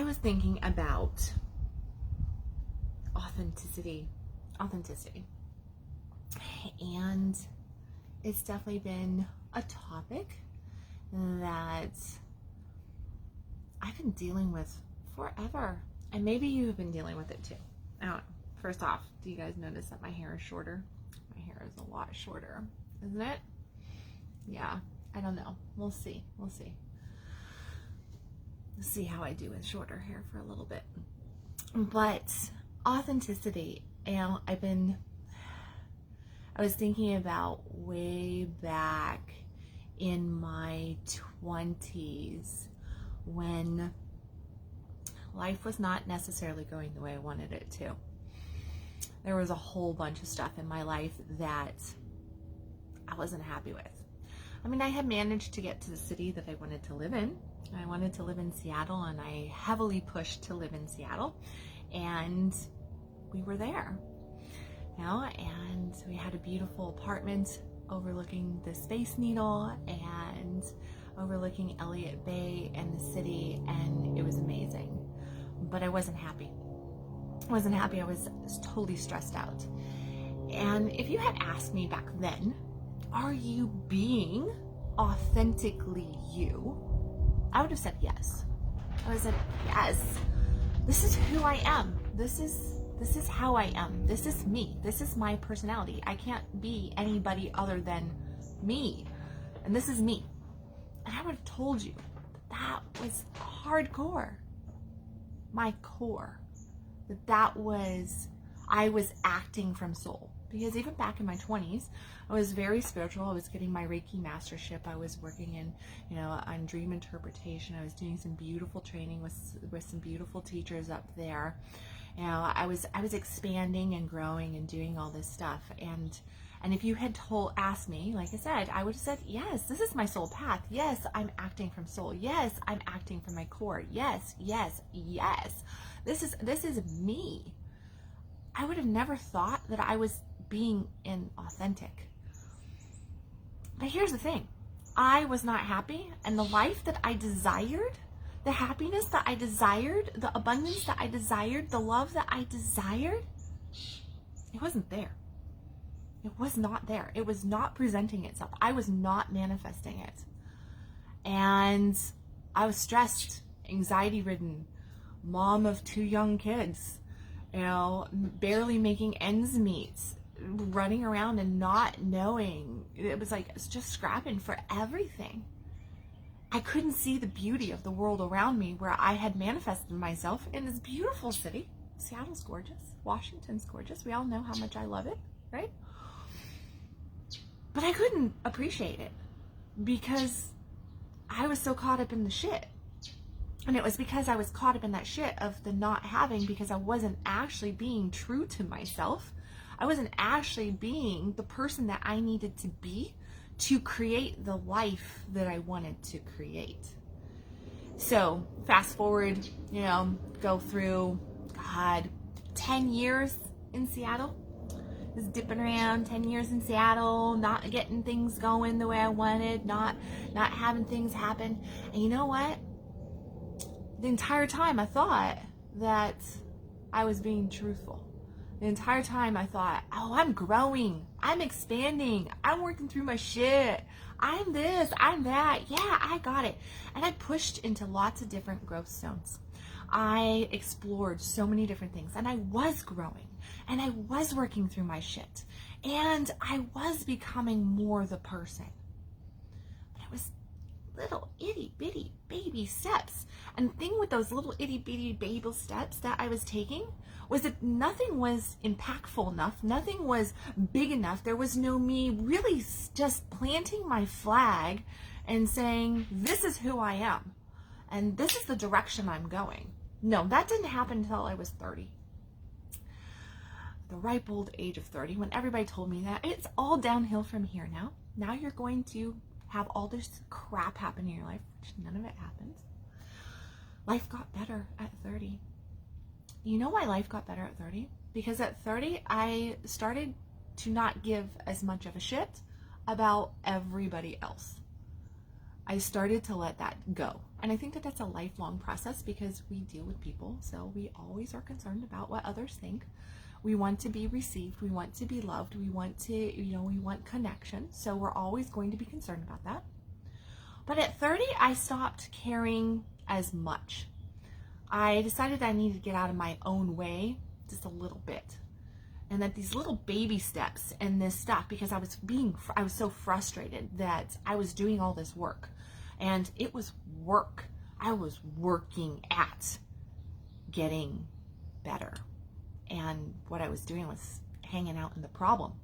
was thinking about authenticity. And it's definitely been a topic that I've been dealing with forever. And maybe you've been dealing with it too. I don't know. First off, do you guys notice that my hair is shorter? My hair is a lot shorter, isn't it? Yeah, I don't know. We'll see. Let's see how I do with shorter hair for a little bit. But authenticity, and I was thinking about way back in my 20s when life was not necessarily going the way I wanted it to. There was a whole bunch of stuff in my life that I wasn't happy with. I mean, I had managed to get to the city that I wanted to live in. I wanted to live in Seattle, and I heavily pushed to live in Seattle, and we were there. And we had a beautiful apartment overlooking the Space Needle and overlooking Elliott Bay and the city, and it was amazing. But I wasn't happy. I was totally stressed out. And if you had asked me back then, are you being authentically you? I would have said yes. I would have said yes. This is who I am. This is how I am. This is me. This is my personality. I can't be anybody other than me. And this is me. And I would have told you that was hardcore. My core. I was acting from soul. Because even back in my 20s, I was very spiritual. I was getting my Reiki mastership. I was working in, on dream interpretation. I was doing some beautiful training with some beautiful teachers up there. I was expanding and growing and doing all this stuff. And if you had asked me, like I said, I would have said, yes, this is my soul path. Yes, I'm acting from soul. Yes, I'm acting from my core. Yes, yes, yes. This is me. I would have never thought that I was being inauthentic. But here's the thing. I was not happy, and the life that I desired, the happiness that I desired, the abundance that I desired, the love that I desired, it wasn't there. It was not there. It was not presenting itself. I was not manifesting it. And I was stressed, anxiety-ridden, mom of 2 young kids, barely making ends meet, running around and not knowing. It was like, it's just scrapping for everything. I couldn't see the beauty of the world around me where I had manifested myself in this beautiful city. Seattle's gorgeous. Washington's gorgeous. We all know how much I love it, right? But I couldn't appreciate it because I was so caught up in the shit. And it was because I was caught up in that shit of the not having, because I wasn't actually being true to myself. I wasn't actually being the person that I needed to be to create the life that I wanted to create. So fast forward, go through, 10 years in Seattle. Just dipping around, 10 years in Seattle, not getting things going the way I wanted, not having things happen. And you know what? The entire time I thought that I was being truthful. The entire time I thought, oh, I'm growing, I'm expanding, I'm working through my shit, I'm this, I'm that, yeah, I got it. And I pushed into lots of different growth zones. I explored so many different things, and I was growing, and I was working through my shit, and I was becoming more the person. But it was little itty bitty baby steps. And the thing with those little itty bitty baby steps that I was taking was that nothing was impactful enough, nothing was big enough. There was no me really just planting my flag and saying, this is who I am, and this is the direction I'm going. No, that didn't happen until I was 30. The ripe old age of 30, when everybody told me that it's all downhill from here now. Now you're going to have all this crap happen in your life, which none of it happens. Life got better at 30. You know why life got better at 30? Because at 30, I started to not give as much of a shit about everybody else. I started to let that go. And I think that that's a lifelong process because we deal with people. So we always are concerned about what others think. We want to be received. We want to be loved. We want to, we want connection. So we're always going to be concerned about that. But at 30, I stopped caring as much. I decided I needed to get out of my own way just a little bit. And that these little baby steps and this stuff, because I was so frustrated that I was doing all this work. And it was work. I was working at getting better. And what I was doing was hanging out in the problem.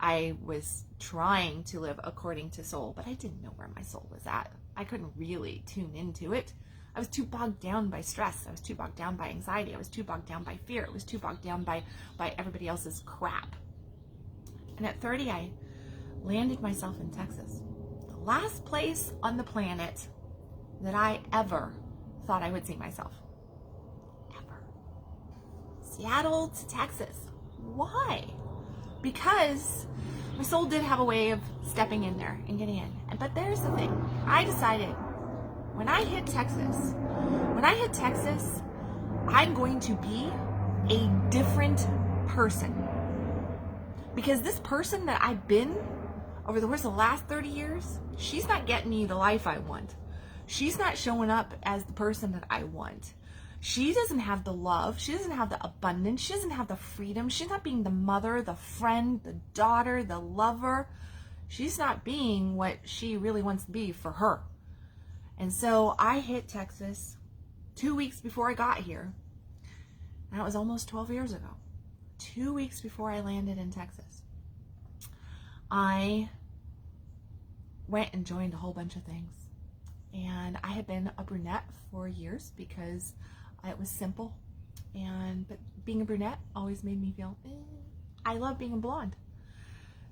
I was trying to live according to soul, but I didn't know where my soul was at. I couldn't really tune into it. I was too bogged down by stress. I was too bogged down by anxiety. I was too bogged down by fear. I was too bogged down by everybody else's crap. And at 30, I landed myself in Texas. The last place on the planet that I ever thought I would see myself. Ever. Seattle to Texas. Why? Because my soul did have a way of stepping in there and getting in. But there's the thing. I decided when I hit Texas, I'm going to be a different person. Because this person that I've been over the course of the last 30 years, she's not getting me the life I want. She's not showing up as the person that I want. She doesn't have the love. She doesn't have the abundance. She doesn't have the freedom. She's not being the mother, the friend, the daughter, the lover. She's not being what she really wants to be for her. And so I hit Texas 2 weeks before I got here. And that was almost 12 years ago. 2 weeks before I landed in Texas. I went and joined a whole bunch of things. And I had been a brunette for years because it was simple. But being a brunette always made me feel, I love being a blonde.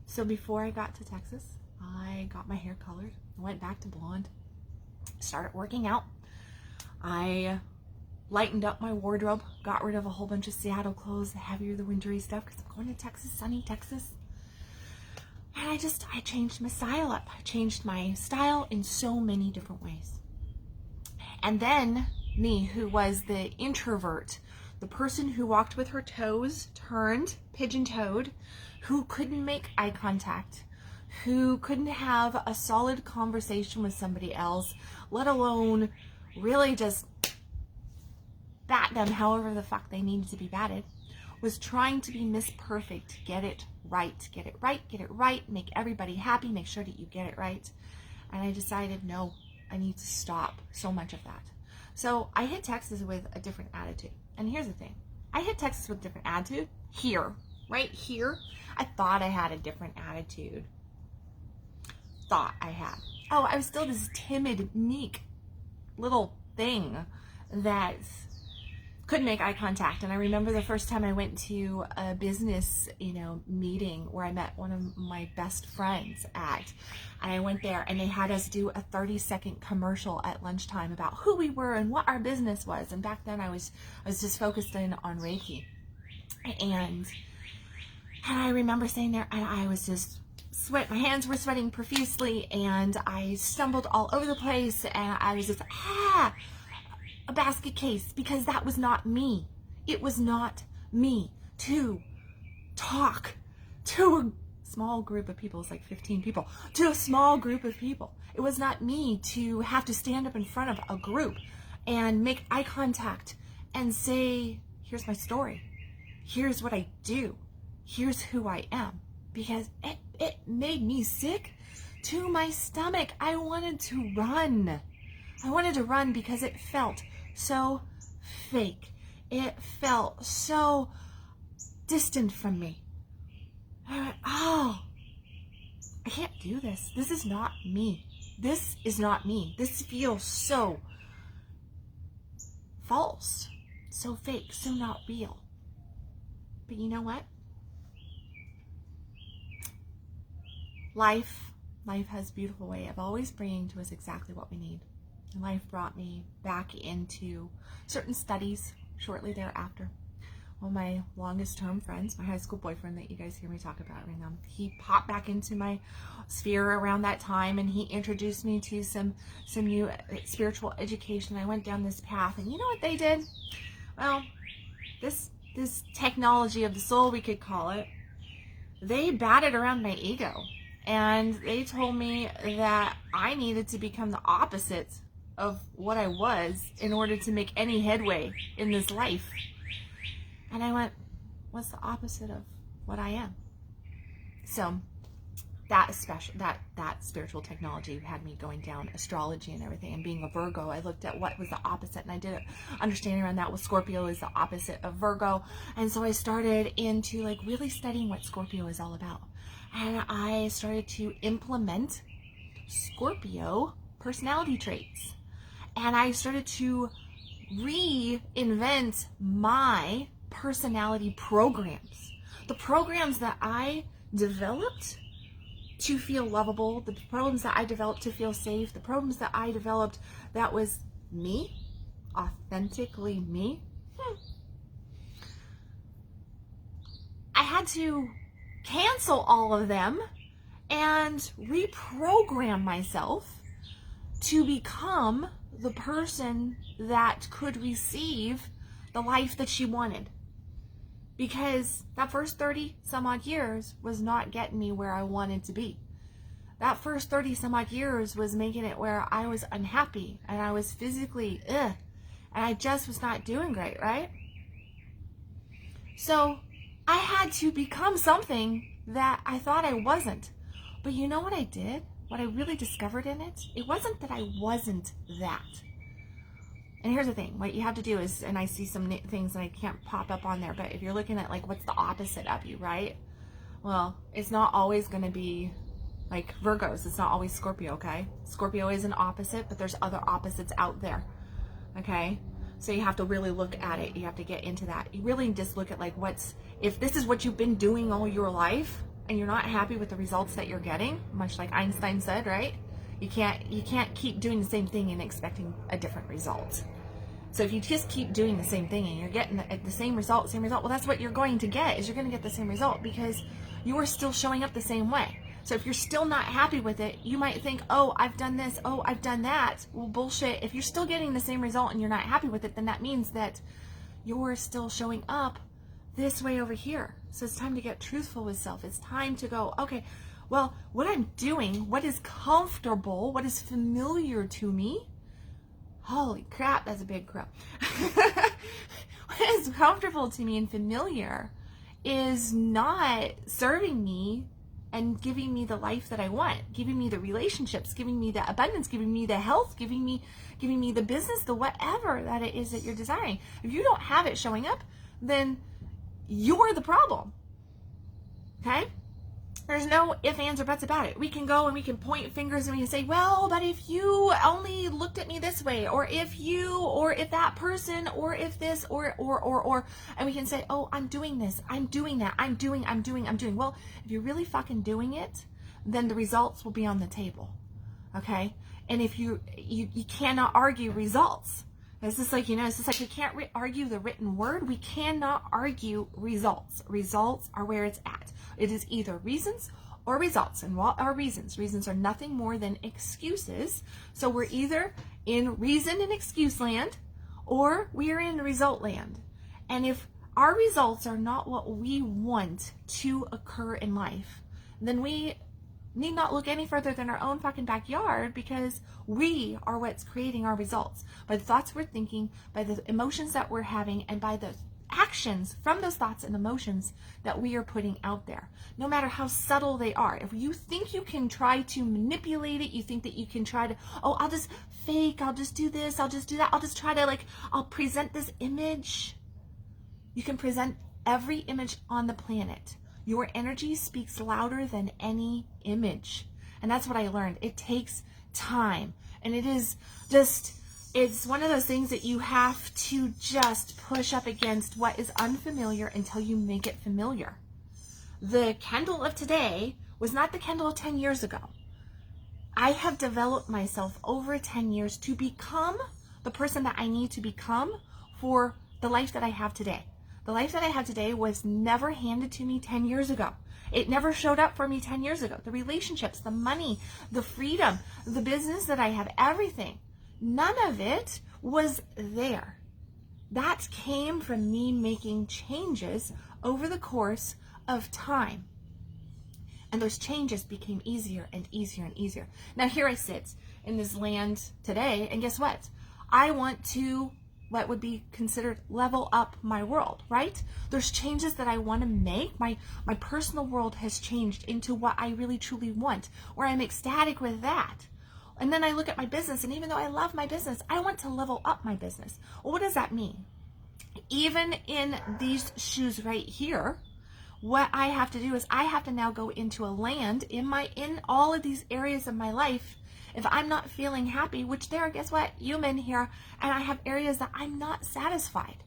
So before I got to Texas, I got my hair colored, went back to blonde, started working out. I lightened up my wardrobe, got rid of a whole bunch of Seattle clothes, the heavier, the wintry stuff, because I'm going to Texas, sunny Texas. And I changed my style up. I changed my style in so many different ways. And then me, who was the introvert, the person who walked with her toes turned, pigeon-toed, who couldn't make eye contact, who couldn't have a solid conversation with somebody else, let alone really just bat them however the fuck they needed to be batted, was trying to be Miss Perfect, get it right, get it right, get it right, make everybody happy, make sure that you get it right. And I decided, no, I need to stop so much of that. So I hit Texas with a different attitude. And here's the thing. I hit Texas with a different attitude here, right here. I thought I had a different attitude. Thought I had. Oh, I was still this timid, meek little thing that couldn't make eye contact. And I remember the first time I went to a business, meeting where I met one of my best friends at. And I went there and they had us do a 30-second commercial at lunchtime about who we were and what our business was. And back then I was just focused in on Reiki. And I remember sitting there and I was just my hands were sweating profusely and I stumbled all over the place and I was just, a basket case, because that was not me. It was not me to talk to a small group of people. It's like 15 people. To a small group of people. It was not me to have to stand up in front of a group and make eye contact and say, here's my story. Here's what I do. Here's who I am. Because it made me sick to my stomach. I wanted to run. I wanted to run because it felt so fake. It felt so distant from me. I went, I can't do this. This is not me. This is not me. This feels so false, so fake, so not real. But you know what? Life has a beautiful way of always bringing to us exactly what we need. Life brought me back into certain studies shortly thereafter, one of my longest term friends, my high school boyfriend that you guys hear me talk about right now, he popped back into my sphere around that time, and he introduced me to some new spiritual education. I went down this path, and you know what they did? Well, this technology of the soul, we could call it, they batted around my ego, and they told me that I needed to become the opposite of what I was in order to make any headway in this life. And I went, what's the opposite of what I am? So that spiritual technology had me going down astrology and everything. And being a Virgo, I looked at what was the opposite, and I did an understanding around that. With Scorpio is the opposite of Virgo. And so I started into like really studying what Scorpio is all about. And I started to implement Scorpio personality traits. And I started to reinvent my personality programs. The programs that I developed to feel lovable, the programs that I developed to feel safe, the programs that I developed that was me, authentically me. I had to cancel all of them and reprogram myself to become the person that could receive the life that she wanted. Because that first 30 some odd years was not getting me where I wanted to be. That first 30 some odd years was making it where I was unhappy and I was physically and I just was not doing great, right? So I had to become something that I thought I wasn't. But you know what I did? What I really discovered in it? It wasn't that I wasn't that. And here's the thing, what you have to do is, and I see some things that I can't pop up on there, but if you're looking at like what's the opposite of you, right? Well, it's not always going to be like Virgos. It's not always Scorpio, okay? Scorpio is an opposite, but there's other opposites out there, okay? So you have to really look at it. You have to get into that. You really just look at like if this is what you've been doing all your life and you're not happy with the results that you're getting, much like Einstein said, right? You can't keep doing the same thing and expecting a different result. So if you just keep doing the same thing and you're getting the same result, well, that's what you're going to get, is you're going to get the same result because you are still showing up the same way. So if you're still not happy with it, you might think, oh, I've done this, oh, I've done that. Well, bullshit. If you're still getting the same result and you're not happy with it, then that means that you're still showing up this way over here. So it's time to get truthful with self. It's time to go, okay, well, what I'm doing, what is comfortable, what is familiar to me, holy crap, that's a big crow. What is comfortable to me and familiar is not serving me and giving me the life that I want, giving me the relationships, giving me the abundance, giving me the health, giving me the business, the whatever that it is that you're desiring. If you don't have it showing up, then you're the problem. Okay? There's no ifs, ands, or buts about it. We can go and we can point fingers and we can say, well, but if you only looked at me this way, or if you, or if that person, or if this, or, and we can say, oh, I'm doing this, I'm doing that, I'm doing. Well, if you're really fucking doing it, then the results will be on the table. Okay? And if you cannot argue results. It's just like, we can't argue the written word. We cannot argue results. Results are where it's at. It is either reasons or results. And what are reasons? Reasons are nothing more than excuses. So we're either in reason and excuse land, or we are in result land. And if our results are not what we want to occur in life, then we need not look any further than our own fucking backyard, because we are what's creating our results by the thoughts we're thinking, by the emotions that we're having, and by the actions from those thoughts and emotions that we are putting out there, no matter how subtle they are. If you think you can try to manipulate it, you think that you can try to, oh, I'll just fake, I'll just do this, I'll just do that, I'll just try to I'll present this image. You can present every image on the planet. Your energy speaks louder than any image. And that's what I learned. It takes time. And it is just, it's one of those things that you have to just push up against what is unfamiliar until you make it familiar. The Kendal of today was not the Kendal of 10 years ago. I have developed myself over 10 years to become the person that I need to become for the life that I have today. The life that I have today was never handed to me 10 years ago. It never showed up for me 10 years ago. The relationships, the money, the freedom, the business that I have, everything. None of it was there. That came from me making changes over the course of time. And those changes became easier and easier and easier. Now here I sit in this land today, and guess what? I want to, what would be considered, level up my world, right? There's changes that I want to make. My personal world has changed into what I really truly want, where I'm ecstatic with that. And then I look at my business, and even though I love my business, I want to level up my business. Well, what does that mean? Even in these shoes right here, what I have to do is I have to now go into a land in all of these areas of my life. If I'm not feeling happy, which there, guess what? Human here, and I have areas that I'm not satisfied.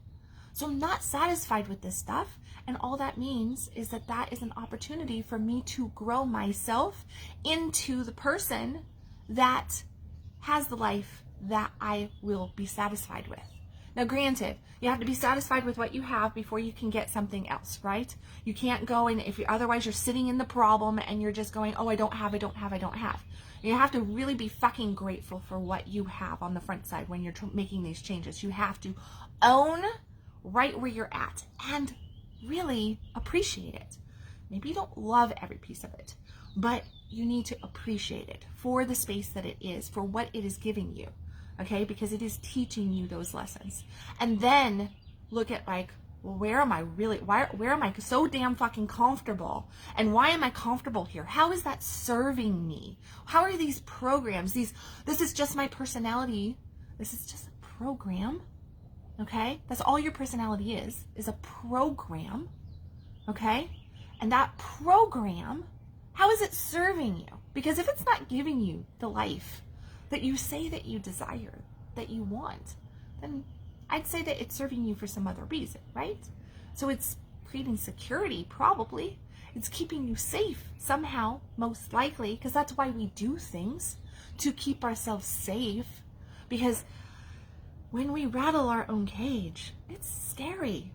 So I'm not satisfied with this stuff. And all that means is that that is an opportunity for me to grow myself into the person that has the life that I will be satisfied with. Now, granted, you have to be satisfied with what you have before you can get something else, right? You can't go and otherwise you're sitting in the problem and you're just going, oh, I don't have. You have to really be fucking grateful for what you have on the front side when you're making these changes. You have to own right where you're at and really appreciate it. Maybe you don't love every piece of it, but you need to appreciate it for the space that it is, for what it is giving you, okay? Because it is teaching you those lessons. And then look at like, well, where am I so damn fucking comfortable? And why am I comfortable here? How is that serving me? How are these programs? This is just my personality. This is just a program, okay? That's all your personality is a program, okay? And that program, how is it serving you? Because if it's not giving you the life that you say that you desire, that you want, then I'd say that it's serving you for some other reason, right? So it's creating security, probably. It's keeping you safe somehow, most likely, because that's why we do things, to keep ourselves safe. Because when we rattle our own cage, it's scary.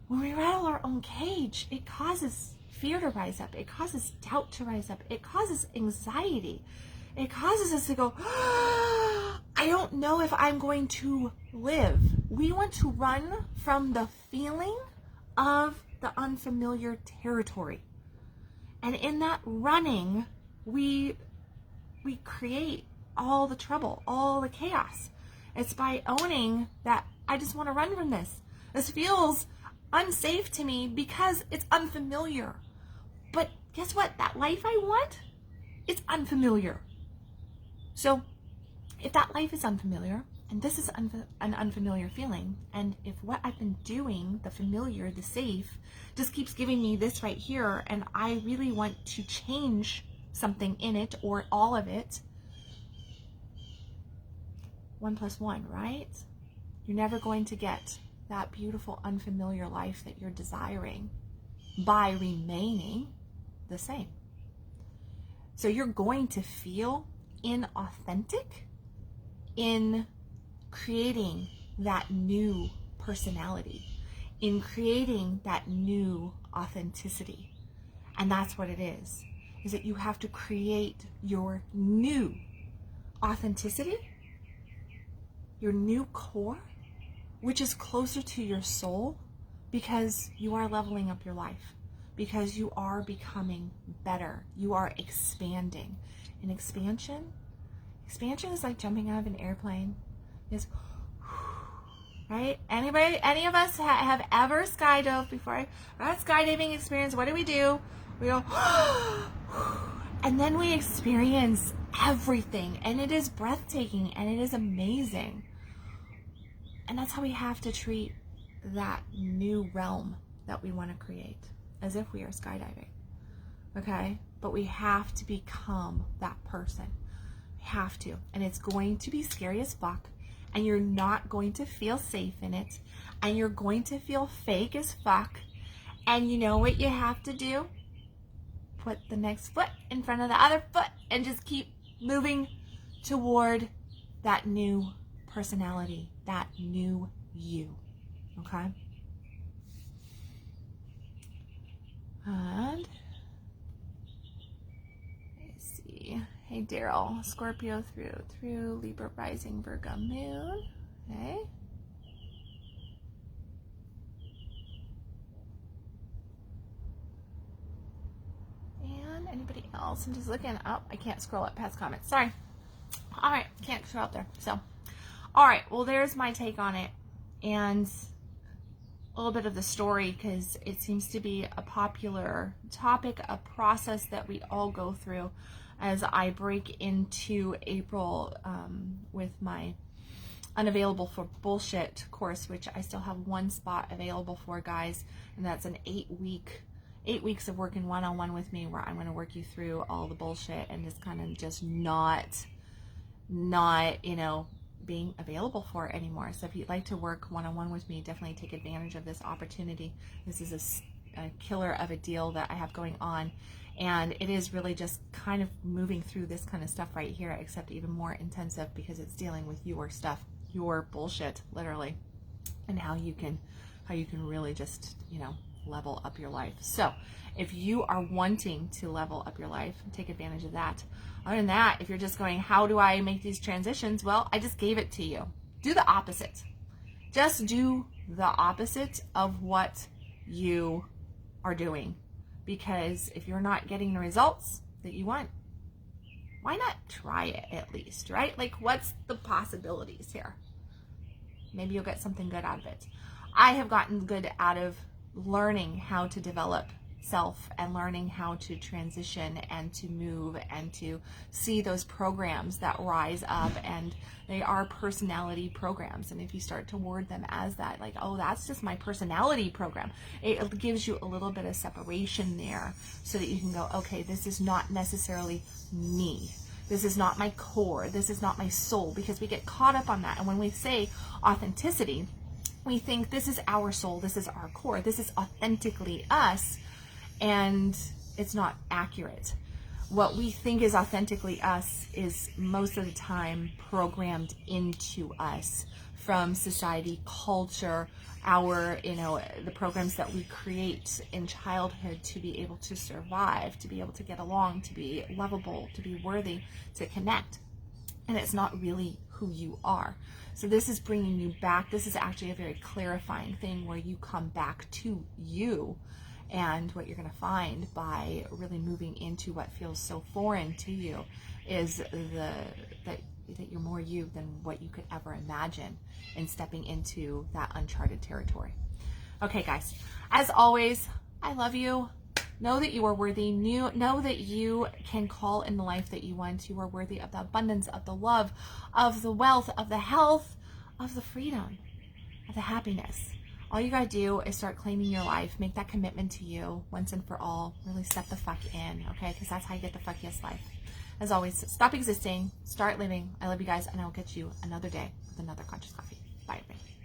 When we rattle our own cage, it causes fear to rise up. It causes doubt to rise up. It causes anxiety. It causes us to go, I don't know if I'm going to live. We want to run from the feeling of the unfamiliar territory. And in that running, we create all the trouble, all the chaos. It's by owning that I just want to run from this. This feels unsafe to me because it's unfamiliar. But guess what? That life I want, it's unfamiliar. So if that life is unfamiliar, and this is an unfamiliar feeling, and if what I've been doing, the familiar, the safe, just keeps giving me this right here, and I really want to change something in it or all of it, 1 + 1, right? You're never going to get that beautiful unfamiliar life that you're desiring by remaining the same. So you're going to feel inauthentic in creating that new personality, in creating that new authenticity. And that's what it is that you have to create your new authenticity, your new core, which is closer to your soul, because you are leveling up your life, because you are becoming better, you are expanding. And expansion is like jumping out of an airplane. Is right? Any of us have ever skydove before? Our skydiving experience, what do? We go, and then we experience everything, and it is breathtaking, and it is amazing. And that's how we have to treat that new realm that we want to create, as if we are skydiving, okay? But we have to become that person. We have to. And it's going to be scary as fuck, and you're not going to feel safe in it, and you're going to feel fake as fuck. And you know what you have to do? Put the next foot in front of the other foot and just keep moving toward that new personality, that new you, okay? And let's see. Hey, Daryl. Scorpio through Libra rising, Virgo moon. Okay. And anybody else? I'm just looking up. I can't scroll up past comments. Sorry. All right. Can't scroll up there. So, all right. Well, there's my take on it. And a little bit of the story, because it seems to be a popular topic, a process that we all go through as I break into April with my Unavailable for Bullshit course, which I still have one spot available for, guys, and that's an 8 weeks of working one-on-one with me, where I'm going to work you through all the bullshit and just kind of just not being available for it anymore. So if you'd like to work one-on-one with me, definitely take advantage of this opportunity. This is a killer of a deal that I have going on, and it is really just kind of moving through this kind of stuff right here, except even more intensive, because it's dealing with your stuff, your bullshit, literally, and how you can really just level up your life. So if you are wanting to level up your life, take advantage of that. Other than that, if you're just going, how do I make these transitions? Well, I just gave it to you. Do the opposite. Just do the opposite of what you are doing. Because if you're not getting the results that you want, why not try it at least, right? Like, what's the possibilities here? Maybe you'll get something good out of it. I have gotten good out of learning how to develop self and learning how to transition and to move and to see those programs that rise up, and they are personality programs. And if you start to word them as that, like, oh, that's just my personality program, it gives you a little bit of separation there, so that you can go, okay, this is not necessarily me. This is not my core. This is not my soul, because we get caught up on that. And when we say authenticity, we think this is our soul, this is our core, this is authentically us, and it's not accurate. What we think is authentically us is most of the time programmed into us from society, culture, our, the programs that we create in childhood to be able to survive, to be able to get along, to be lovable, to be worthy, to connect. And it's not really who you are. So this is bringing you back. This is actually a very clarifying thing, where you come back to you. And what you're going to find by really moving into what feels so foreign to you is that you're more you than what you could ever imagine in stepping into that uncharted territory. Okay, guys, as always, I love you. Know that you are worthy. Know that you can call in the life that you want. You are worthy of the abundance, of the love, of the wealth, of the health, of the freedom, of the happiness. All you gotta do is start claiming your life. Make that commitment to you once and for all. Really step the fuck in, okay? Because that's how you get the fuckiest life. As always, stop existing, start living. I love you guys, and I will catch you another day with another Conscious Coffee. Bye, everybody.